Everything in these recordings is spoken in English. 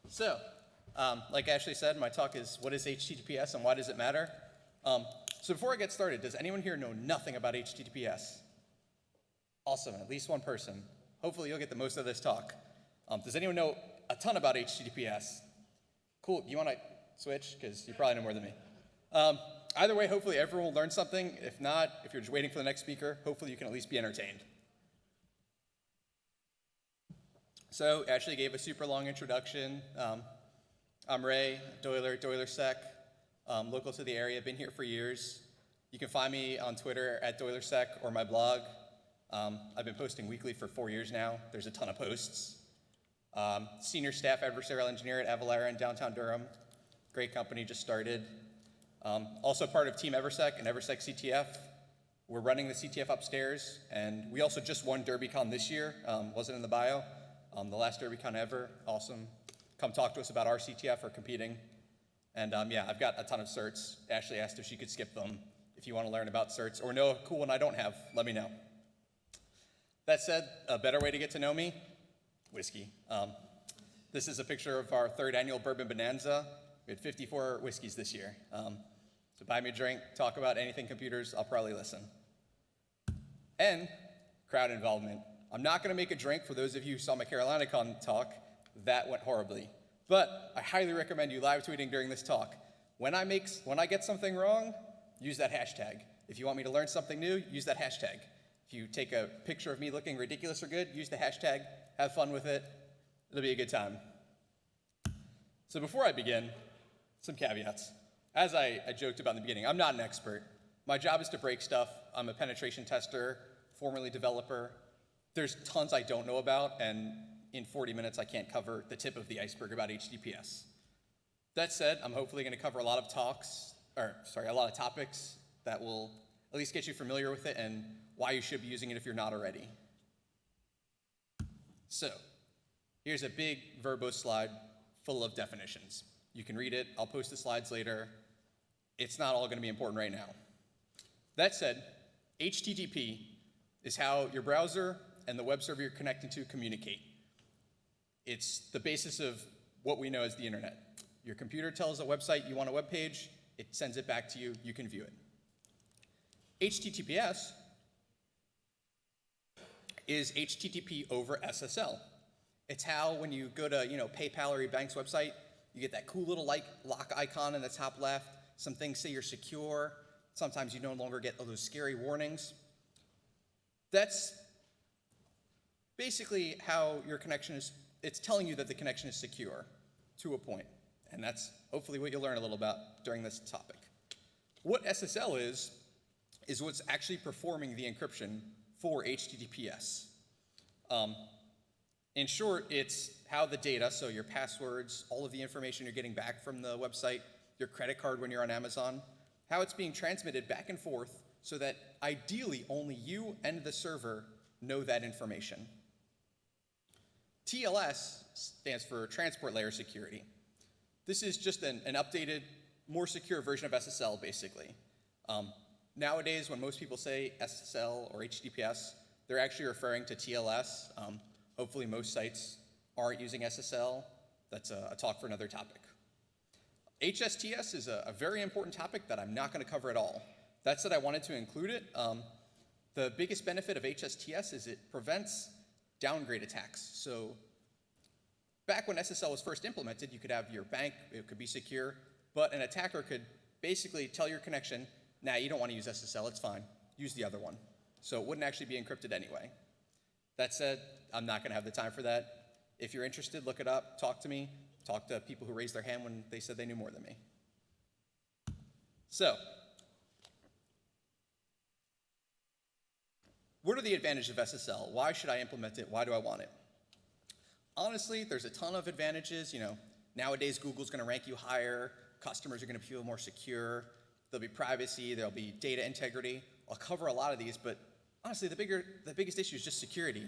So, like Ashley said, my talk is what is HTTPS and why does it matter? So before I get started, does anyone here know nothing about HTTPS? Awesome, at least one person. Hopefully you'll get the most of this talk. Does anyone know a ton about HTTPS? Cool, you want to switch? Because you probably know more than me. Either way, hopefully everyone will learn something. If not, if you're just waiting for the next speaker, hopefully you can at least be entertained. So Ashley gave a super long introduction. I'm Ray, Doyle Sec, local to the area, been here for years. You can find me on Twitter at DoylerSec or my blog. I've been posting weekly for 4 years now. There's a ton of posts. Senior staff adversarial engineer at Avalara in downtown Durham. Great company, just started. Also part of Team Eversec and Eversec CTF. We're running the CTF upstairs, and we also just won DerbyCon this year. Wasn't in the bio. The last DerbyCon ever, awesome. Come talk to us about our CTF or competing. And yeah, I've got a ton of certs. Ashley asked if she could skip them. If you want to learn about certs or know a cool one I don't have, let me know. That said, a better way to get to know me, whiskey. This is a picture of our 3rd annual Bourbon Bonanza. We had 54 whiskeys this year. So buy me a drink, talk about anything computers, I'll probably listen. And crowd involvement. I'm not going to make a drink for those of you who saw my CarolinaCon talk. That went horribly. But I highly recommend you live tweeting during this talk. When I get something wrong, use that hashtag. If you want me to learn something new, use that hashtag. If you take a picture of me looking ridiculous or good, use the hashtag. Have fun with it. It'll be a good time. So before I begin, some caveats. As I joked about in the beginning, I'm not an expert. My job is to break stuff. I'm a penetration tester, formerly developer. There's tons I don't know about, and in 40 minutes I can't cover the tip of the iceberg about HTTPS. That said, I'm hopefully going to cover a lot of topics that will at least get you familiar with it and why you should be using it if you're not already. So, here's a big verbose slide full of definitions. You can read it. I'll post the slides later. It's not all going to be important right now. That said, HTTP is how your browser and the web server you're connecting to communicate. It's the basis of what we know as the internet. Your computer tells a website you want a web page, it sends it back to you, you can view it. HTTPS is HTTP over SSL. It's how when you go to PayPal or your bank's website, you get that cool little lock icon in the top left. Some things say you're secure. Sometimes you no longer get all those scary warnings. That's basically how your connection is. It's telling you that the connection is secure to a point. And that's hopefully what you'll learn a little about during this topic. What SSL is what's actually performing the encryption for HTTPS. In short, it's how the data, so your passwords, all of the information you're getting back from the website, your credit card when you're on Amazon, how it's being transmitted back and forth so that ideally only you and the server know that information. TLS stands for Transport Layer Security. This is just an updated, more secure version of SSL, basically. Nowadays, when most people say SSL or HTTPS, they're actually referring to TLS. Hopefully most sites aren't using SSL. That's a talk for another topic. HSTS is a very important topic that I'm not going to cover at all. That said, I wanted to include it. The biggest benefit of HSTS is it prevents downgrade attacks. So back when SSL was first implemented, you could have your bank, it could be secure, but an attacker could basically tell your connection, nah, you don't want to use SSL, it's fine, use the other one. So it wouldn't actually be encrypted anyway. That said, I'm not going to have the time for that. If you're interested, look it up, talk to me, talk to people who raised their hand when they said they knew more than me. So, what are the advantages of SSL? Why should I implement it? Why do I want it? Honestly, there's a ton of advantages. Nowadays Google's going to rank you higher. Customers are going to feel more secure. There'll be privacy. There'll be data integrity. I'll cover a lot of these, but honestly, the biggest issue is just security.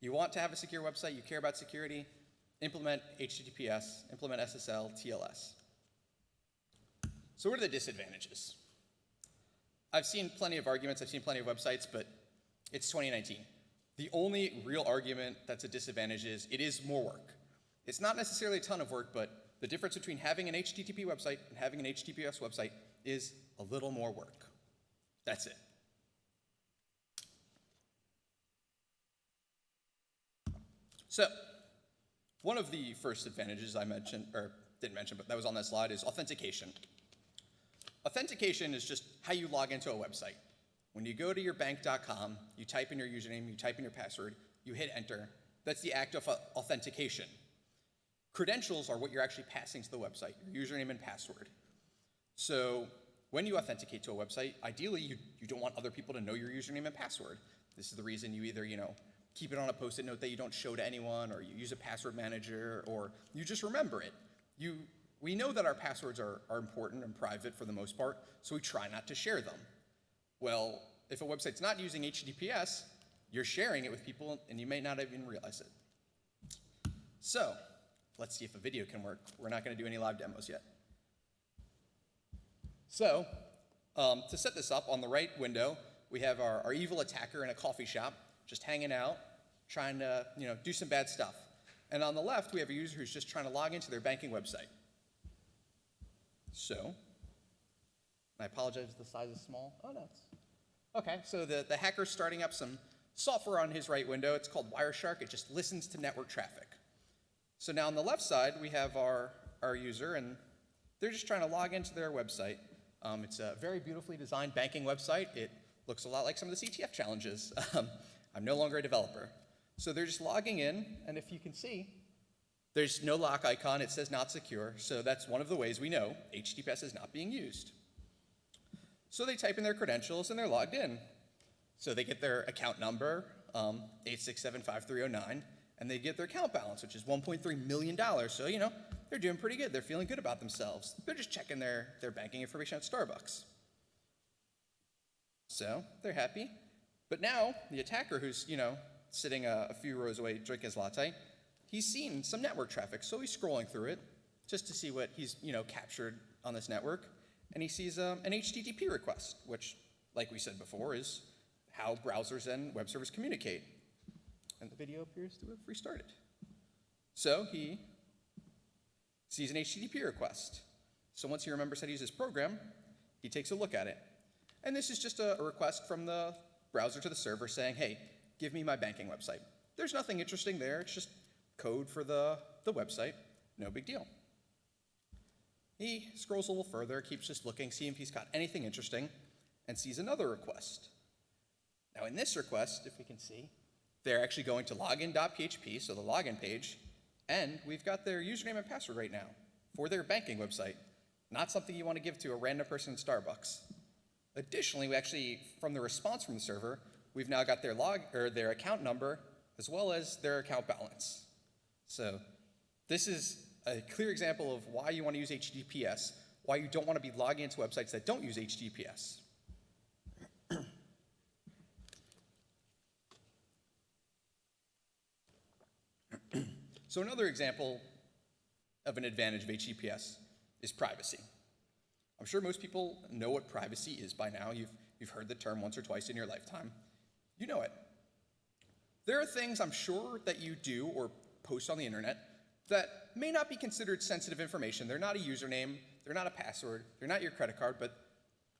You want to have a secure website. You care about security. Implement HTTPS. Implement SSL, TLS. So what are the disadvantages? I've seen plenty of arguments, I've seen plenty of websites, but it's 2019. The only real argument that's a disadvantage is it is more work. It's not necessarily a ton of work, but the difference between having an HTTP website and having an HTTPS website is a little more work. That's it. So, one of the first advantages I mentioned, or didn't mention, but that was on that slide, is authentication. Authentication is just how you log into a website. When you go to your bank.com, you type in your username, you type in your password, you hit enter. That's the act of authentication. Credentials are what you're actually passing to the website, your username and password. So when you authenticate to a website, ideally you don't want other people to know your username and password. This is the reason you either, keep it on a post-it note that you don't show to anyone, or you use a password manager, or you just remember it. We know that our passwords are important and private for the most part, so we try not to share them. Well, if a website's not using HTTPS, you're sharing it with people and you may not even realize it. So, let's see if a video can work. We're not going to do any live demos yet. So, to set this up, on the right window, we have our evil attacker in a coffee shop, just hanging out, trying to do some bad stuff. And on the left, we have a user who's just trying to log into their banking website. So, I apologize if the size is small. Oh, no. Okay, so the hacker's starting up some software on his right window. It's called Wireshark. It just listens to network traffic. So now on the left side, we have our user, and they're just trying to log into their website. It's a very beautifully designed banking website. It looks a lot like some of the CTF challenges. I'm no longer a developer. So they're just logging in, and if you can see, there's no lock icon. It says not secure. So that's one of the ways we know HTTPS is not being used. So they type in their credentials, and they're logged in. So they get their account number, 8675309, and they get their account balance, which is $1.3 million. So, they're doing pretty good. They're feeling good about themselves. They're just checking their banking information at Starbucks. So they're happy. But now the attacker, who's, sitting a few rows away drinking his latte, he's seen some network traffic. So he's scrolling through it just to see what he's, captured on this network. And he sees an HTTP request, which, like we said before, is how browsers and web servers communicate. And the video appears to have restarted. So he sees an HTTP request. So once he remembers how to use his program, he takes a look at it. And this is just a request from the browser to the server saying, hey, give me my banking website. There's nothing interesting there. It's just code for the website. No big deal. He scrolls a little further, keeps just looking, seeing if he's got anything interesting, and sees another request. Now in this request, if we can see, they're actually going to login.php, so the login page, and we've got their username and password right now for their banking website, not something you want to give to a random person in Starbucks. Additionally, we actually, from the response from the server, we've now got their account number as well as their account balance. So this is a clear example of why you want to use HTTPS, why you don't want to be logging into websites that don't use HTTPS. So another example of an advantage of HTTPS is privacy. I'm sure most people know what privacy is by now. You've heard the term once or twice in your lifetime. You know it. There are things I'm sure that you do or post on the internet that may not be considered sensitive information. They're not a username, they're not a password, they're not your credit card, but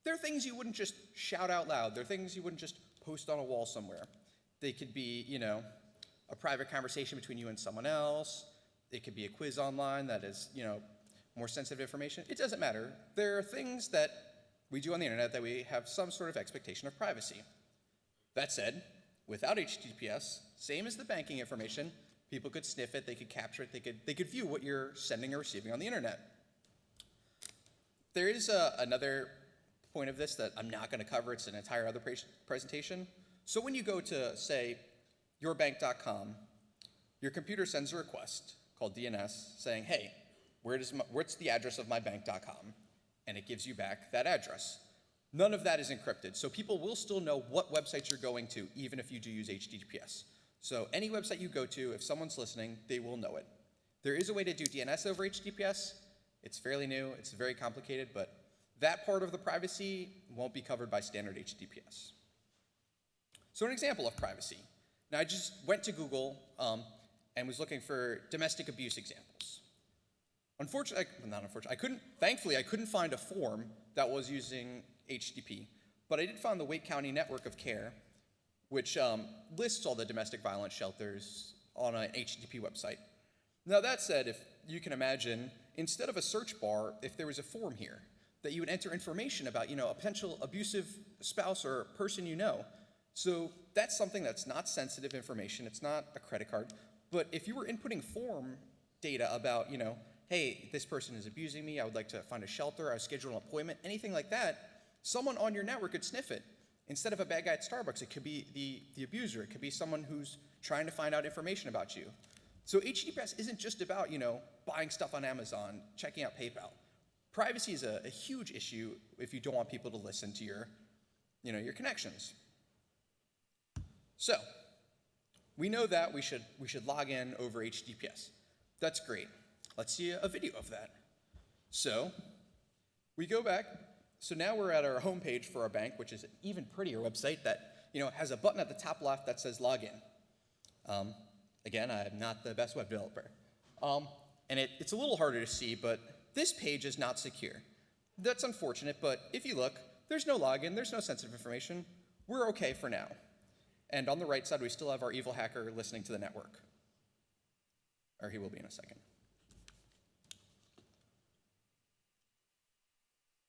they're things you wouldn't just shout out loud. They're things you wouldn't just post on a wall somewhere. They could be, a private conversation between you and someone else. It could be a quiz online that is, more sensitive information. It doesn't matter. There are things that we do on the internet that we have some sort of expectation of privacy. That said, without HTTPS, same as the banking information, people could sniff it, they could capture it, they could view what you're sending or receiving on the internet. There is another point of this that I'm not going to cover. It's an entire other presentation. So when you go to, say, yourbank.com, your computer sends a request called DNS saying, hey, what's the address of my bank.com? And it gives you back that address. None of that is encrypted, so people will still know what websites you're going to, even if you do use HTTPS. So any website you go to, if someone's listening, they will know it. There is a way to do DNS over HTTPS. It's fairly new, it's very complicated, but that part of the privacy won't be covered by standard HTTPS. So an example of privacy. Now I just went to Google, and was looking for domestic abuse examples. Unfortunately, not unfortunately, thankfully I couldn't find a form that was using HTTP, but I did find the Wake County Network of Care, which lists all the domestic violence shelters on an HTTP website. Now that said, if you can imagine, instead of a search bar, if there was a form here, that you would enter information about, a potential abusive spouse or person you know. So that's something that's not sensitive information, it's not a credit card, but if you were inputting form data about, hey, this person is abusing me, I would like to find a shelter, I schedule an appointment, anything like that, someone on your network could sniff it. Instead of a bad guy at Starbucks, it could be the abuser, it could be someone who's trying to find out information about you. So HTTPS isn't just about, buying stuff on Amazon, checking out PayPal. Privacy is a huge issue if you don't want people to listen to your connections. So, we know that we should log in over HTTPS. That's great. Let's see a video of that. So, we go back. So now we're at our homepage for our bank, which is an even prettier website that has a button at the top left that says login. Again, I'm not the best web developer. And it's a little harder to see, but this page is not secure. That's unfortunate, but if you look, there's no login, there's no sensitive information. We're okay for now. And on the right side, we still have our evil hacker listening to the network. Or he will be in a second.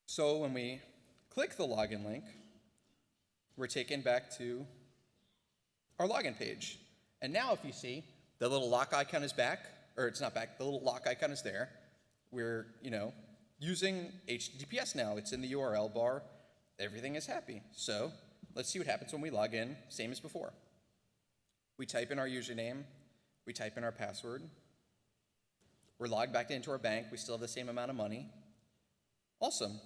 So when we click the login link, we're taken back to our login page. And now if you see, the little lock icon is back, or it's not back, the little lock icon is there. We're, using HTTPS now. It's in the URL bar. Everything is happy. So let's see what happens when we log in, same as before. We type in our username. We type in our password. We're logged back into our bank. We still have the same amount of money. Awesome.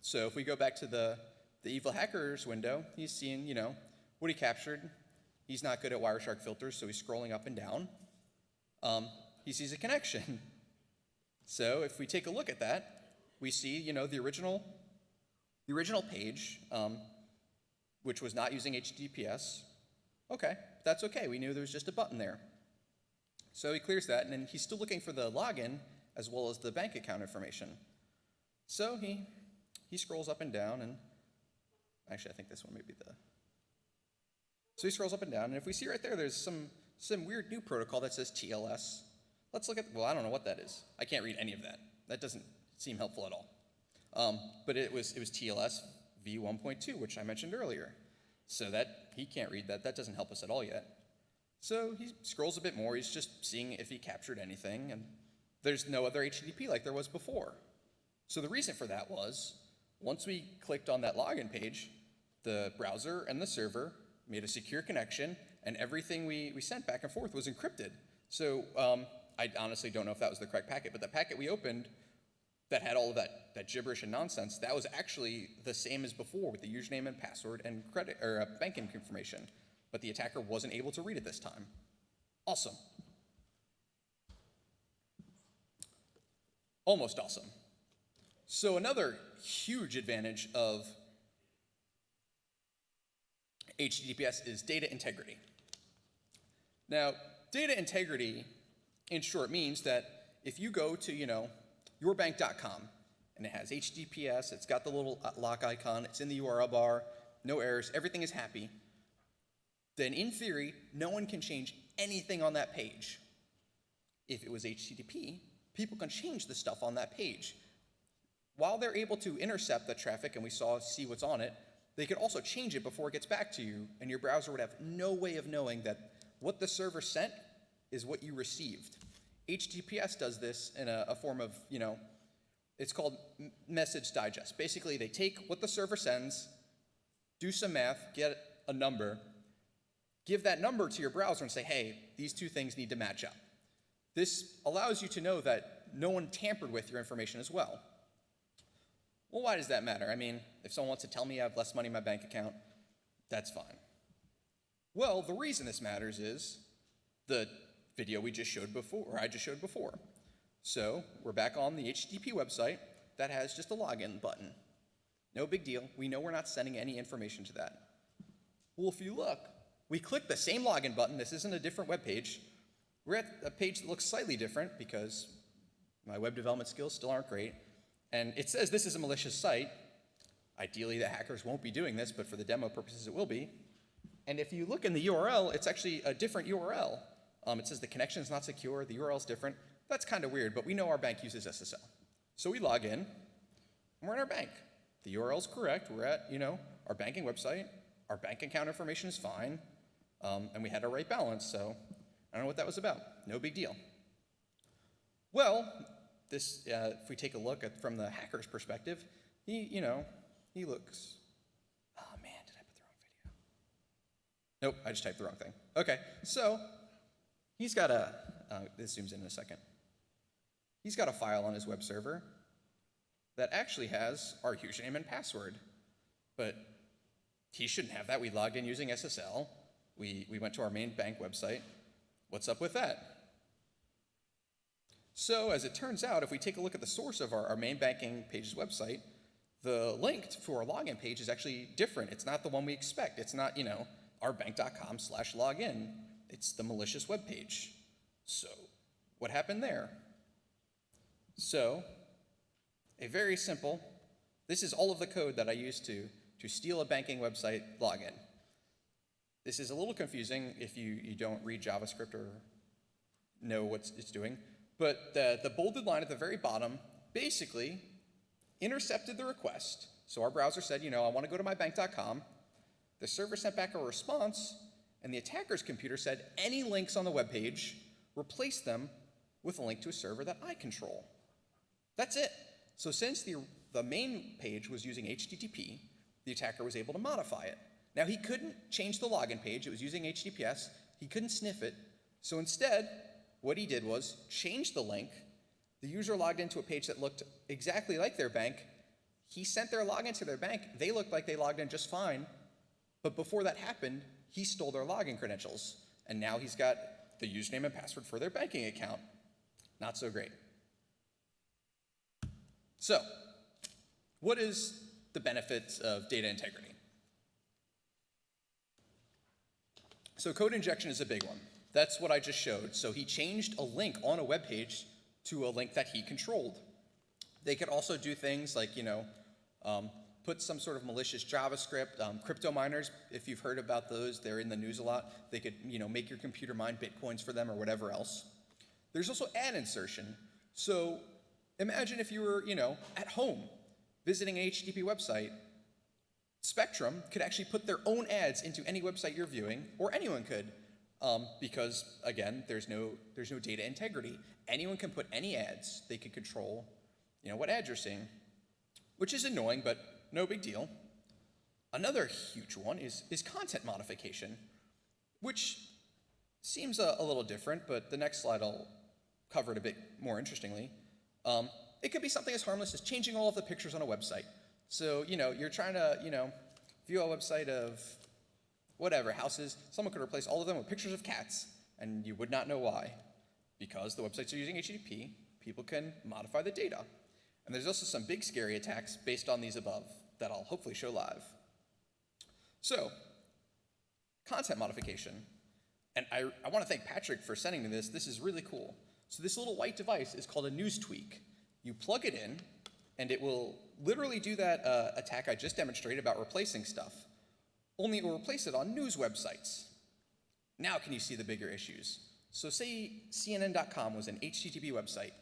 So if we go back to the evil hackers window, he's seeing, what he captured. He's not good at Wireshark filters, so he's scrolling up and down. He sees a connection. So if we take a look at that, we see, the original page, which was not using HTTPS. Okay, that's okay. We knew there was just a button there. So he clears that, and then he's still looking for the login as well as the bank account information. So he scrolls up and down, and actually I think this one may be so he scrolls up and down, and if we see right there, there's some weird new protocol that says TLS. Let's look at, I don't know what that is. I can't read any of that. That doesn't seem helpful at all. But it was TLS v1.2, which I mentioned earlier. So that he can't read that. That doesn't help us at all yet. So he scrolls a bit more. He's just seeing if he captured anything, and there's no other HTTP like there was before. So the reason for that was, once we clicked on that login page, the browser and the server made a secure connection, and everything we sent back and forth was encrypted. So I honestly don't know if that was the correct packet, but the packet we opened that had all of that gibberish and nonsense, that was actually the same as before with the username and password and credit or banking information, but the attacker wasn't able to read it this time. Awesome. Almost awesome. So another huge advantage of HTTPS is data integrity. Now, data integrity, in short, means that if you go to, yourbank.com, and it has HTTPS, it's got the little lock icon, it's in the URL bar, no errors, everything is happy, then in theory, no one can change anything on that page. If it was HTTP, people can change the stuff on that page. While they're able to intercept the traffic and see what's on it, they could also change it before it gets back to you, and your browser would have no way of knowing that what the server sent is what you received. HTTPS does this in a form of, it's called message digest. Basically, they take what the server sends, do some math, get a number, give that number to your browser and say, hey, these two things need to match up. This allows you to know that no one tampered with your information as well. Well, why does that matter? I mean, if someone wants to tell me I have less money in my bank account, that's fine. Well, the reason this matters is the video I just showed before. So we're back on the HTTP website that has just a login button. No big deal. We know we're not sending any information to that. Well, if you look, we click the same login button. This isn't a different web page. we're at a page that looks slightly different because my web development skills still aren't great. And it says this is a malicious site. Ideally, the hackers won't be doing this, but for the demo purposes, it will be. And if you look in the URL, it's actually a different URL. It says the connection is not secure, the URL is different. That's kind of weird, but we know our bank uses SSL. So we log in, and we're in our bank. The URL is correct. We're at, our banking website. Our bank account information is fine, and we had our right balance, so I don't know what that was about. No big deal. Well, this, if we take a look at from the hacker's perspective, he looks, oh man, did I put the wrong video? Nope, I just typed the wrong thing. Okay, so he's got this zooms in a second. He's got a file on his web server that actually has our username and password, but he shouldn't have that. We logged in using SSL. We went to our main bank website. What's up with that? So as it turns out, if we take a look at the source of our main banking page's website, the link for our login page is actually different. It's not the one we expect. It's not, ourbank.com/login. It's the malicious web page. So what happened there? So a very simple, this is all of the code that I used to steal a banking website login. This is a little confusing if you don't read JavaScript or know what it's doing, but the bolded line at the very bottom basically intercepted the request. So our browser said, I want to go to mybank.com. The server sent back a response, and the attacker's computer said, any links on the web page, replace them with a link to a server that I control. That's it. So since the main page was using HTTP, the attacker was able to modify it. Now, he couldn't change the login page. It was using HTTPS. He couldn't sniff it. So instead, what he did was change the link. The user logged into a page that looked exactly like their bank. He sent their login to their bank. They looked like they logged in just fine. But before that happened, he stole their login credentials. And now he's got the username and password for their banking account. Not so great. So, what is the benefits of data integrity? So code injection is a big one. That's what I just showed. So he changed a link on a web page to a link that he controlled. They could also do things like, put some sort of malicious JavaScript. Crypto miners, if you've heard about those, they're in the news a lot. They could, make your computer mine bitcoins for them or whatever else. There's also ad insertion. So imagine if you were, at home visiting an HTTP website. Spectrum could actually put their own ads into any website you're viewing, or anyone could, because again, there's no data integrity. Anyone can put any ads. They could control, what ads you're seeing, which is annoying, but no big deal. Another huge one is content modification, which seems a little different, but the next slide I'll cover it a bit more interestingly. It could be something as harmless as changing all of the pictures on a website. So, you're trying to, view a website of whatever, houses. Someone could replace all of them with pictures of cats, and you would not know why. Because the websites are using HTTP, people can modify the data. And there's also some big scary attacks based on these above that I'll hopefully show live. So, content modification. And I want to thank Patrick for sending me this. This is really cool. So this little white device is called a news tweak. You plug it in, and it will literally do that attack I just demonstrated about replacing stuff, only it will replace it on news websites. Now can you see the bigger issues? So say CNN.com was an HTTP website.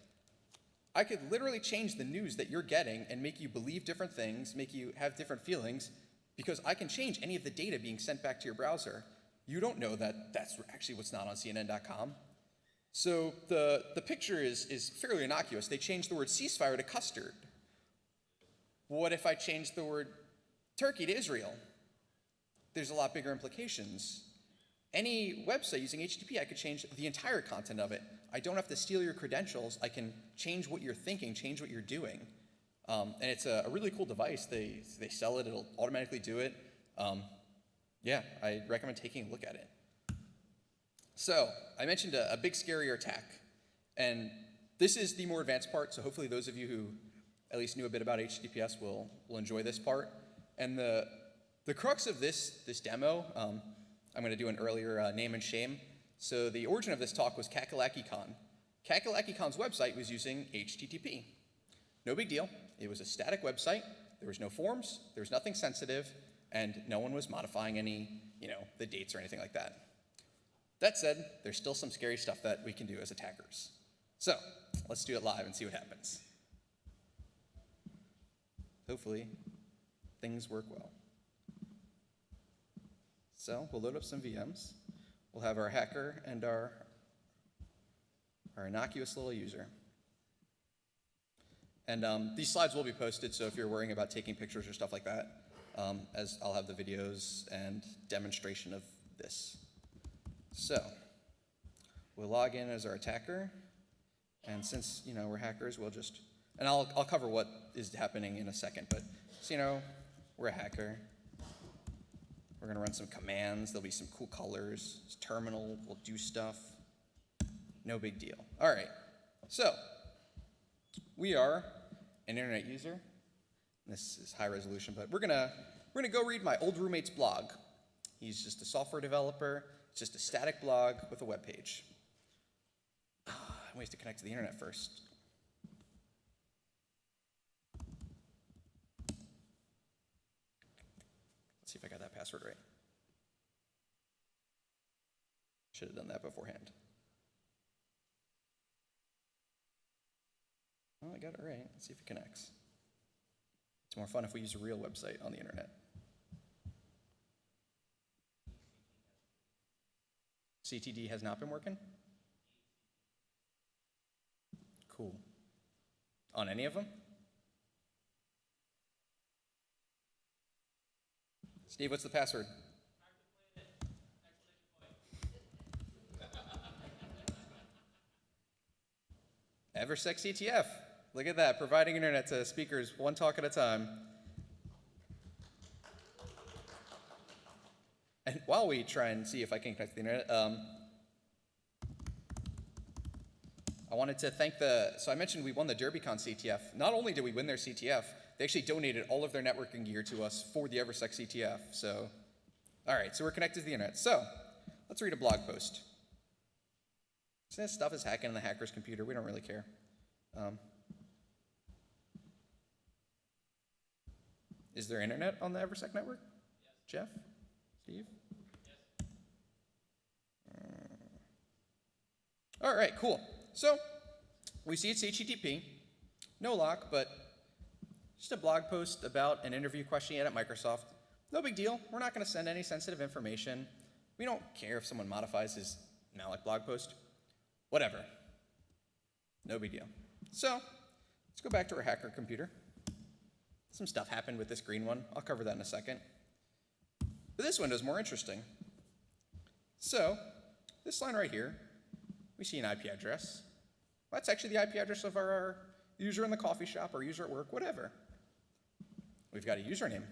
I could literally change the news that you're getting and make you believe different things, make you have different feelings, because I can change any of the data being sent back to your browser. You don't know that that's actually what's not on CNN.com. So the picture is fairly innocuous. They changed the word ceasefire to custard. What if I change the word Turkey to Israel? There's a lot bigger implications. Any website using HTTP, I could change the entire content of it. I don't have to steal your credentials. I can change what you're thinking, change what you're doing. And it's a really cool device. They sell it. It'll automatically do it. Yeah, I recommend taking a look at it. So I mentioned a big, scarier attack. And this is the more advanced part, so hopefully those of you who at least knew a bit about HTTPS will enjoy this part. And the crux of this demo, I'm going to do an earlier name and shame. So the origin of this talk was KakalakiCon. KakalakiCon's website was using HTTP. No big deal. It was a static website. There was no forms. There was nothing sensitive. And no one was modifying any, the dates or anything like that. That said, there's still some scary stuff that we can do as attackers. So let's do it live and see what happens. Hopefully, things work well. So we'll load up some VMs. We'll have our hacker and our innocuous little user. And these slides will be posted, so if you're worrying about taking pictures or stuff like that, as I'll have the videos and demonstration of this. So we'll log in as our attacker, and since we're hackers, we'll just, and I'll cover what is happening in a second, but so we're a hacker. We're gonna run some commands. There'll be some cool colors. It's terminal. We'll do stuff. No big deal. All right. So we are an internet user. This is high resolution, but we're gonna go read my old roommate's blog. He's just a software developer. It's just a static blog with a web page. We have to connect to the internet first. Let's see if I got that password right. Should have done that beforehand. Well, I got it right. Let's see if it connects. It's more fun if we use a real website on the internet. CTD has not been working? Cool. On any of them? Steve, what's the password? Eversec CTF. Look at that, providing internet to speakers one talk at a time. And while we try and see if I can connect to the internet, I wanted to thank so I mentioned we won the DerbyCon CTF. Not only did we win their CTF, they actually donated all of their networking gear to us for the Eversec CTF. So, all right, so we're connected to the internet. So, let's read a blog post. So this stuff is hacking the hacker's computer. We don't really care. Is there internet on the Eversec network? Yes. Jeff? Steve? Yes. All right, cool. So we see it's HTTP, no lock, but just a blog post about an interview question you had at Microsoft. No big deal. We're not going to send any sensitive information. We don't care if someone modifies his malloc blog post. Whatever. No big deal. So let's go back to our hacker computer. Some stuff happened with this green one. I'll cover that in a second. But this window is more interesting. So this line right here, we see an IP address. Well, that's actually the IP address of our user in the coffee shop or user at work, whatever. We've got a username.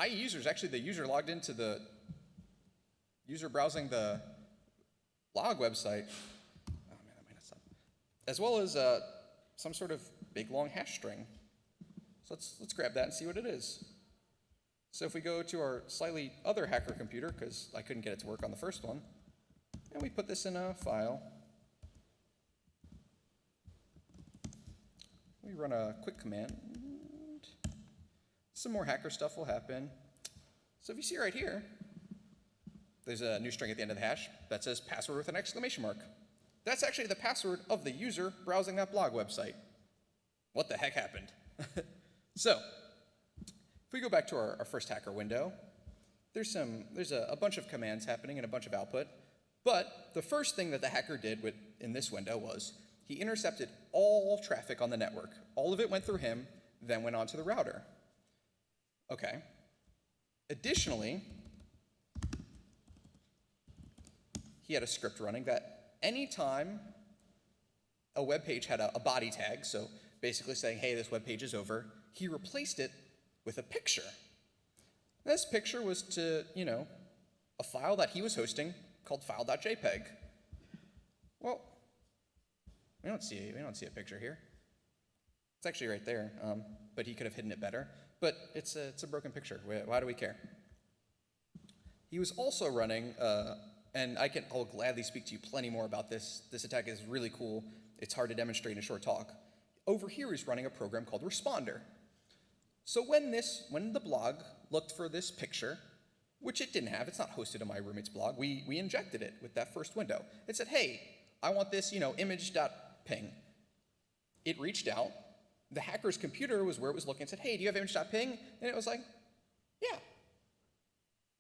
IE user is actually the user logged into the user browsing the log website. Oh man, that might not stop. As well as some sort of big long hash string. So let's grab that and see what it is. So if we go to our slightly other hacker computer, because I couldn't get it to work on the first one, and we put this in a file. We run a quick command. Some more hacker stuff will happen. So if you see right here, there's a new string at the end of the hash that says password with an exclamation mark. That's actually the password of the user browsing that blog website. What the heck happened? So, if we go back to our first hacker window, there's a bunch of commands happening and a bunch of output. But the first thing that the hacker did in this window was he intercepted all traffic on the network. All of it went through him, then went onto the router. Okay. Additionally, he had a script running that anytime a web page had a body tag, so basically saying, hey, this web page is over, he replaced it with a picture. This picture was to, a file that he was hosting called file.jpg. Well, we don't see a picture here. It's actually right there, but he could have hidden it better. But it's a broken picture. Why do we care? He was also running a And I'll gladly speak to you plenty more about this. This attack is really cool. It's hard to demonstrate in a short talk. Over here is running a program called Responder. So when the blog looked for this picture, which it didn't have, it's not hosted on my roommate's blog, we injected it with that first window. It said, hey, I want this, image.ping. It reached out. The hacker's computer was where it was looking and said, hey, do you have image.ping? And it was like, yeah.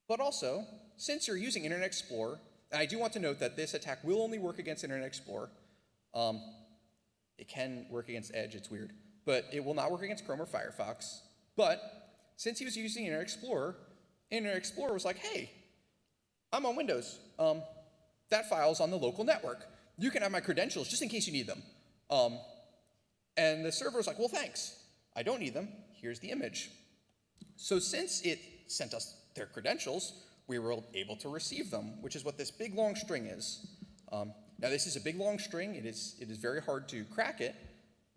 But also, since you're using Internet Explorer, and I do want to note that this attack will only work against Internet Explorer. It can work against Edge, it's weird. But it will not work against Chrome or Firefox. But since he was using Internet Explorer was like, hey, I'm on Windows. That file's on the local network. You can have my credentials just in case you need them. And the server was like, well, thanks. I don't need them. Here's the image. So since it sent us their credentials, we were able to receive them, which is what this big long string is. Now this is a big long string. It is very hard to crack it.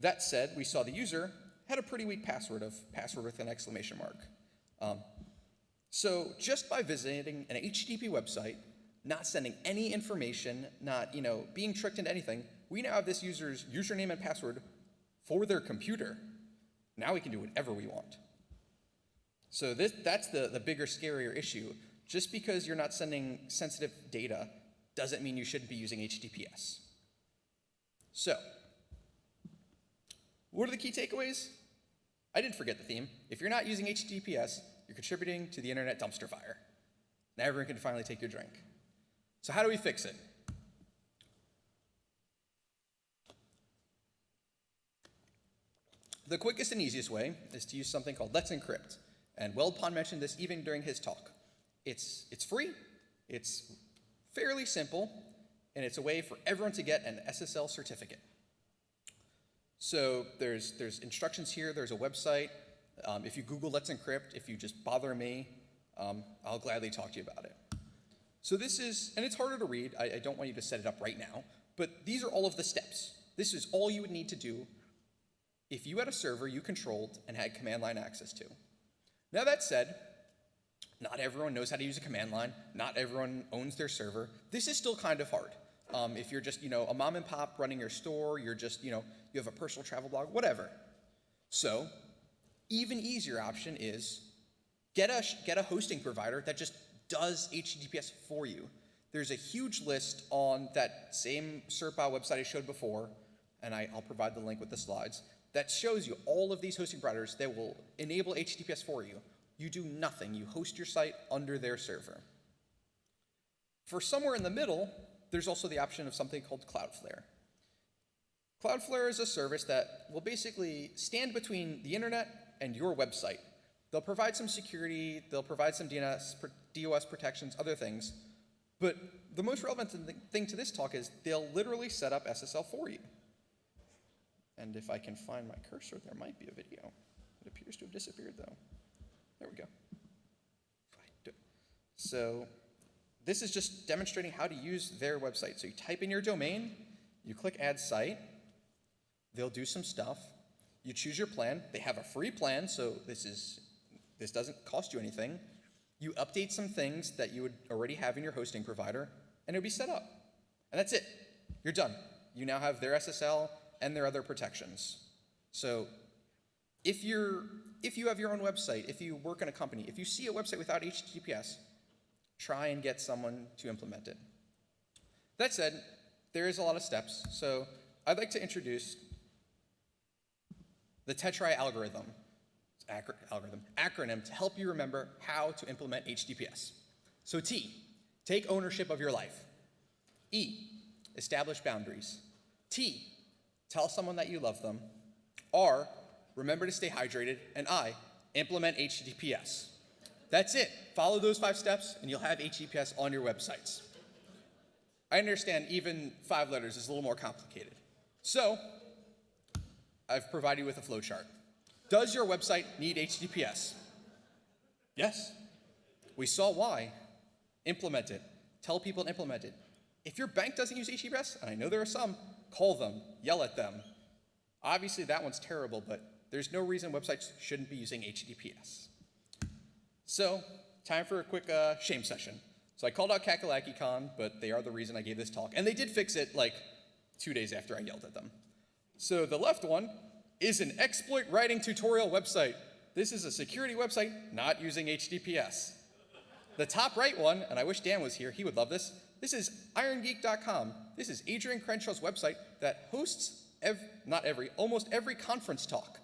That said, we saw the user had a pretty weak password with an exclamation mark. So just by visiting an HTTP website, not sending any information, not being tricked into anything, we now have this user's username and password for their computer. Now we can do whatever we want. So that's the bigger, scarier issue. Just because you're not sending sensitive data doesn't mean you shouldn't be using HTTPS. So, what are the key takeaways? I didn't forget the theme. If you're not using HTTPS, you're contributing to the internet dumpster fire. Now everyone can finally take your drink. So how do we fix it? The quickest and easiest way is to use something called Let's Encrypt. And Weldpon mentioned this even during his talk. It's free, it's fairly simple, and it's a way for everyone to get an SSL certificate. So there's instructions here, there's a website. If you Google Let's Encrypt, if you just bother me, I'll gladly talk to you about it. So this is, and it's harder to read, I don't want you to set it up right now, but these are all of the steps. This is all you would need to do if you had a server you controlled and had command line access to. Now that said, not everyone knows how to use a command line, not everyone owns their server. This is still kind of hard. If you're just, a mom and pop running your store, you're just, you have a personal travel blog, whatever. So, even easier option is get a hosting provider that just does HTTPS for you. There's a huge list on that same SERPA website I showed before, and I'll provide the link with the slides, that shows you all of these hosting providers that will enable HTTPS for you. You do nothing. You host your site under their server. For somewhere in the middle, there's also the option of something called CloudFlare. CloudFlare is a service that will basically stand between the internet and your website. They'll provide some security, they'll provide some DOS protections, other things, but the most relevant thing to this talk is they'll literally set up SSL for you. And if I can find my cursor, there might be a video. It appears to have disappeared, though. There we go. So this is just demonstrating how to use their website. So you type in your domain, you click Add Site, they'll do some stuff. You choose your plan. They have a free plan, so this doesn't cost you anything. You update some things that you would already have in your hosting provider, and it'll be set up. And that's it. You're done. You now have their SSL and their other protections. So if you have your own website, if you work in a company, if you see a website without HTTPS, try and get someone to implement it. That said, there is a lot of steps. So I'd like to introduce the Tetra Algorithm, acronym to help you remember how to implement HTTPS. So T, take ownership of your life. E, establish boundaries. T, tell someone that you love them. R, remember to stay hydrated. And I, implement HTTPS. That's it. Follow those 5 steps, and you'll have HTTPS on your websites. I understand even 5 letters is a little more complicated. So, I've provided you with a flowchart. Does your website need HTTPS? Yes. We saw why. Implement it. Tell people to implement it. If your bank doesn't use HTTPS, and I know there are some, call them, yell at them. Obviously, that one's terrible, but there's no reason websites shouldn't be using HTTPS. So, time for a quick shame session. So I called out KakalakiCon, but they are the reason I gave this talk. And they did fix it like 2 days after I yelled at them. So the left one is an exploit writing tutorial website. This is a security website not using HTTPS. The top right one, and I wish Dan was here, he would love this. This is irongeek.com. This is Adrian Crenshaw's website that hosts almost every conference talk.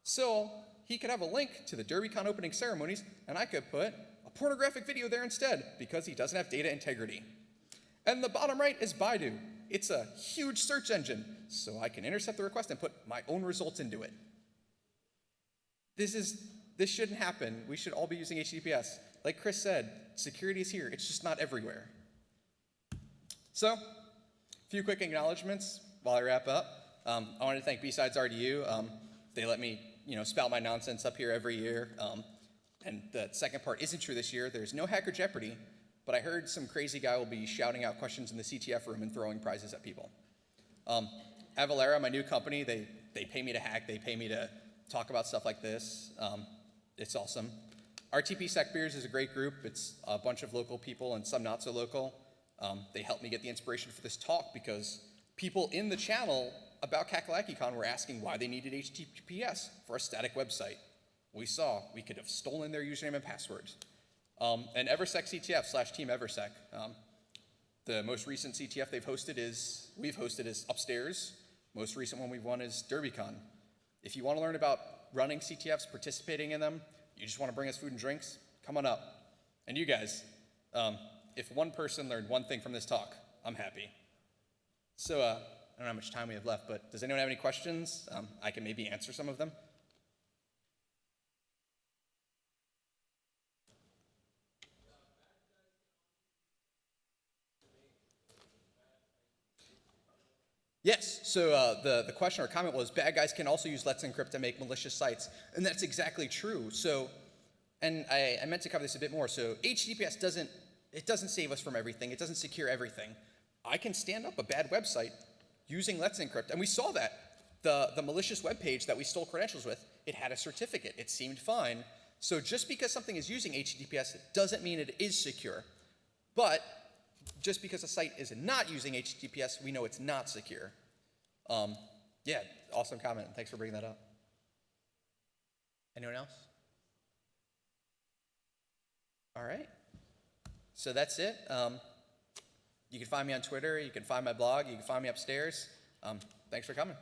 So he could have a link to the DerbyCon opening ceremonies, and I could put a pornographic video there instead because he doesn't have data integrity. And the bottom right is Baidu. It's a huge search engine, so I can intercept the request and put my own results into it. This shouldn't happen. We should all be using HTTPS. Like Chris said, security is here. It's just not everywhere. So, a few quick acknowledgments while I wrap up. I want to thank BSidesRDU. They let me, spout my nonsense up here every year. And the second part isn't true this year. There's no Hacker Jeopardy, but I heard some crazy guy will be shouting out questions in the CTF room and throwing prizes at people. Avalara, my new company, they pay me to hack. They pay me to talk about stuff like this. It's awesome. RTP SecBeers is a great group. It's a bunch of local people and some not so local. They helped me get the inspiration for this talk because people in the channel about KakalakiCon were asking why they needed HTTPS for a static website. We saw we could have stolen their username and passwords. And Eversec CTF / Team Eversec. The most recent CTF we've hosted is upstairs. Most recent one we've won is DerbyCon. If you want to learn about running CTFs, participating in them, you just want to bring us food and drinks, come on up. And you guys, if one person learned one thing from this talk, I'm happy. So I don't know how much time we have left, but does anyone have any questions? I can maybe answer some of them. Yes, so the question or comment was, bad guys can also use Let's Encrypt to make malicious sites, and that's exactly true. So, and I meant to cover this a bit more. So HTTPS doesn't save us from everything. It doesn't secure everything. I can stand up a bad website using Let's Encrypt, and we saw that. The malicious web page that we stole credentials with, it had a certificate. It seemed fine. So just because something is using HTTPS doesn't mean it is secure. But just because a site is not using HTTPS, we know it's not secure. Yeah, awesome comment. Thanks for bringing that up. Anyone else? All right. So that's it. You can find me on Twitter. You can find my blog. You can find me upstairs. Thanks for coming.